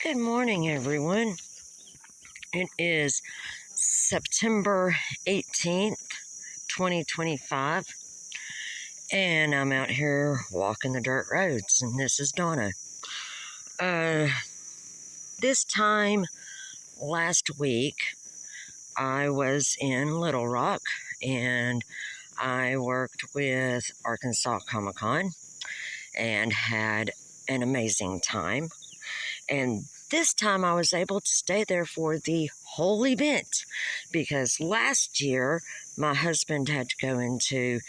Good morning, everyone. It is September 18th, 2025, and I'm out here walking the dirt roads, and this is Donna. Uh, this time last week, I was in Little Rock, and I worked with Arkansas Comic Con and had an amazing time. And this time I was able to stay there for the whole event because last year my husband had to go into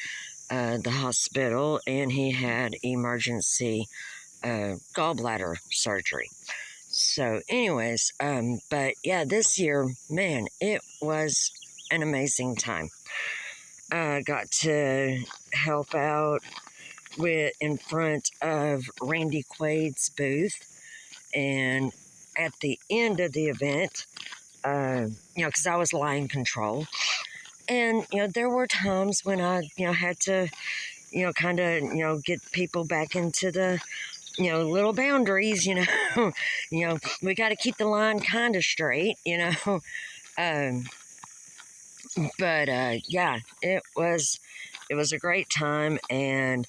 the hospital and he had emergency gallbladder surgery. So, anyways, but yeah, this year, man, it was an amazing time. I got to help out in front of Randy Quaid's booth, and at the end of the event, because I was line control, and there were times when I had to kind of get people back into the little boundaries. We got to keep the line kind of straight. um, but yeah, it was a great time. And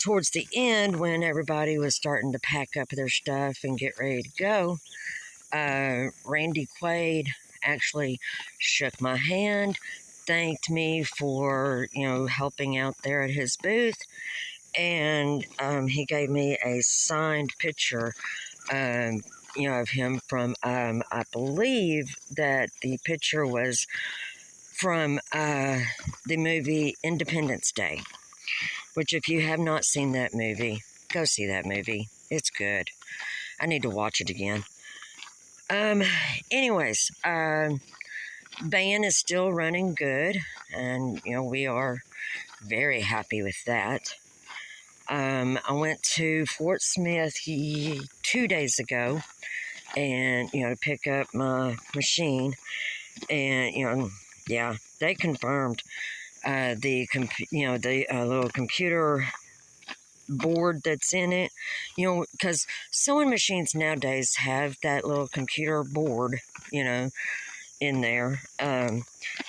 towards the end, when everybody was starting to pack up their stuff and get ready to go, Randy Quaid actually shook my hand, thanked me for helping out there at his booth, and he gave me a signed picture of him from I believe that the picture was from the movie Independence Day, which if you have not seen that movie, go see that movie. It's good. I need to watch it again. Um, anyways, band is still running good, and we are very happy with that. I went to Fort Smith 2 days ago, and to pick up my machine, and yeah, they confirmed the little computer board that's in it, because sewing machines nowadays have that little computer board, in there.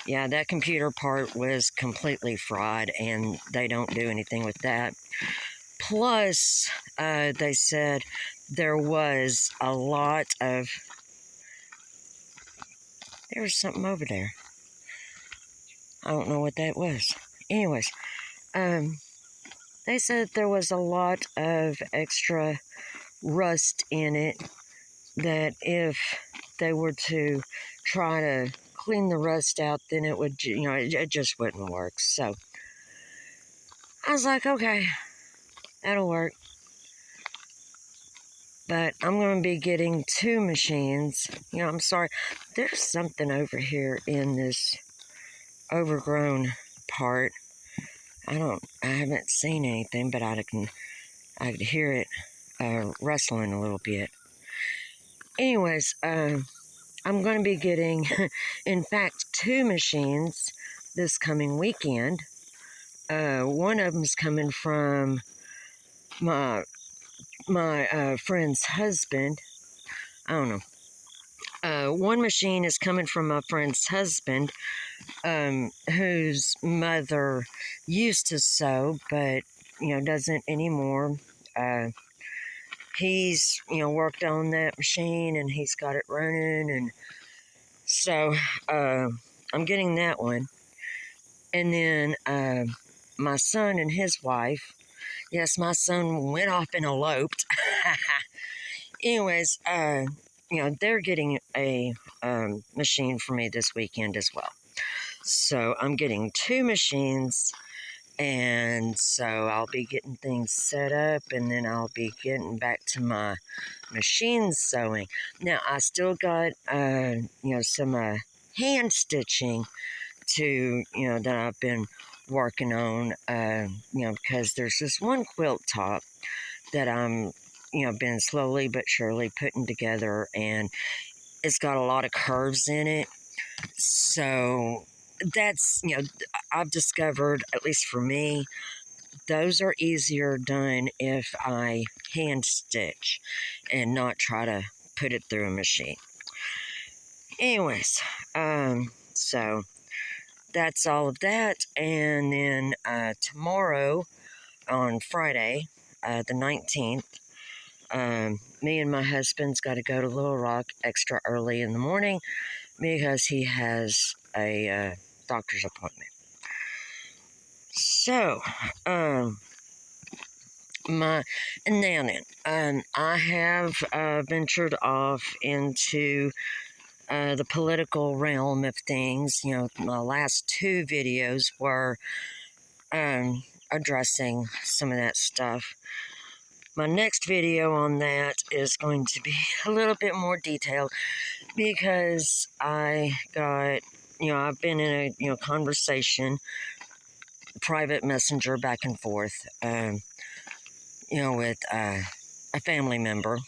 Yeah, that computer part was completely fried, and they don't do anything with that. Plus, they said there was a lot of. There was something over there. I don't know what that was. Anyways, they said there was a lot of extra rust in it that if they were to try to clean the rust out, then it would, it just wouldn't work. So I was like, okay, that'll work. But I'm going to be getting 2 machines. I'm sorry. There's something over here in this overgrown part. I haven't seen anything, but I could hear it rustling a little bit. Anyways, I'm going to be getting, in fact, 2 machines this coming weekend. One of them's coming from my friend's husband. I don't know. One machine is coming from my friend's husband, whose mother used to sew, but doesn't anymore. He's worked on that machine and he's got it running, and so I'm getting that one. And then my son and his wife. Yes, my son went off and eloped. Anyways, they're getting a machine for me this weekend as well. So I'm getting 2 machines, and so I'll be getting things set up, and then I'll be getting back to my machine sewing. Now, I still got, some hand stitching that I've been working on, because there's this one quilt top that I'm, been slowly but surely putting together, and it's got a lot of curves in it. So that's, I've discovered, at least for me, those are easier done if I hand stitch and not try to put it through a machine. Anyways, so that's all of that. And then tomorrow, on Friday, the 19th, me and my husband's got to go to Little Rock extra early in the morning because he has a doctor's appointment. So, I have ventured off into the political realm of things. You know, my last two videos were addressing some of that stuff. My next video on that is going to be a little bit more detailed because I got, I've been in a, conversation, private messenger back and forth, with a family member.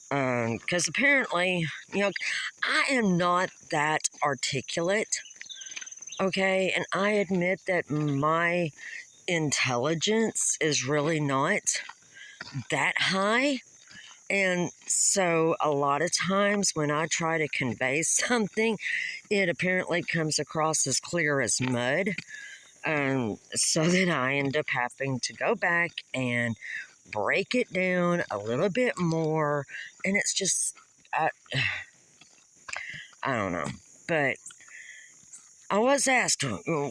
Because apparently, I am not that articulate, okay? And I admit that my intelligence is really not that high. And so a lot of times when I try to convey something, it apparently comes across as clear as mud. So then I end up having to go back and break it down a little bit more. And it's just, I don't know. But I was asked,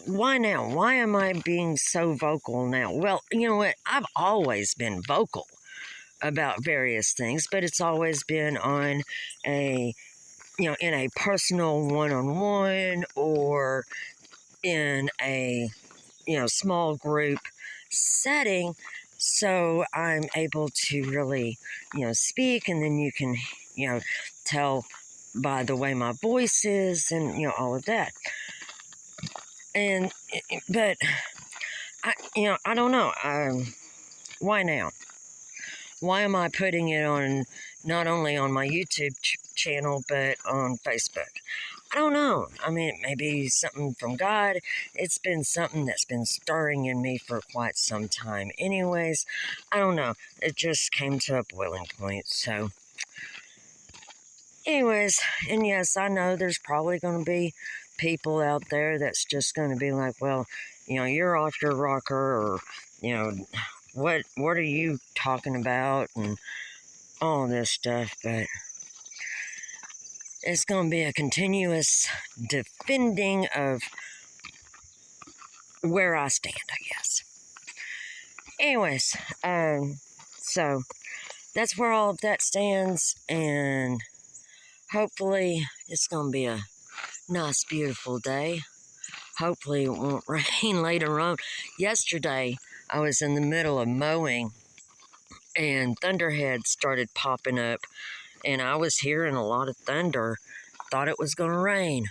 why now? Why am I being so vocal now? Well, you know what? I've always been vocal about various things, but it's always been on a, in a personal one-on-one or in a, small group setting. So I'm able to really, speak, and then you can, tell by the way my voice is and, all of that. And, but I don't know. Why now? Why am I putting it on, not only on my YouTube channel, but on Facebook? I don't know. I mean, it may be something from God. It's been something that's been stirring in me for quite some time. Anyways, I don't know. It just came to a boiling point. So, anyways, and yes, I know there's probably going to be people out there that's just going to be like, well, you're off your rocker, or, what are you talking about, and all this stuff. But it's going to be a continuous defending of where I stand, I guess. Anyways, so that's where all of that stands, and hopefully it's going to be a nice, beautiful day. Hopefully it won't rain later on. Yesterday, I was in the middle of mowing, and thunderheads started popping up, and I was hearing a lot of thunder. Thought it was going to rain.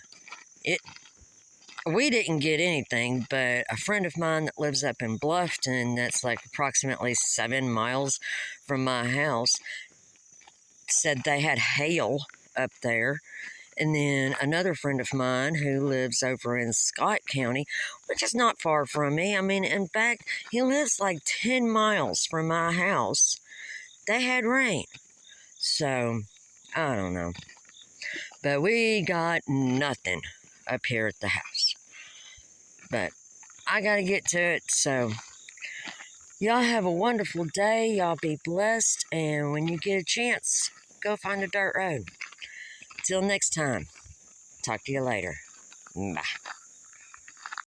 We didn't get anything, but a friend of mine that lives up in Bluffton, that's like approximately 7 miles from my house, said they had hail up there. And then another friend of mine who lives over in Scott County, which is not far from me. I mean, in fact, he lives like 10 miles from my house. They had rain. So, I don't know. But we got nothing up here at the house. But I got to get to it. So, y'all have a wonderful day. Y'all be blessed. And when you get a chance, go find a dirt road. Till next time. Talk to you later. Bye.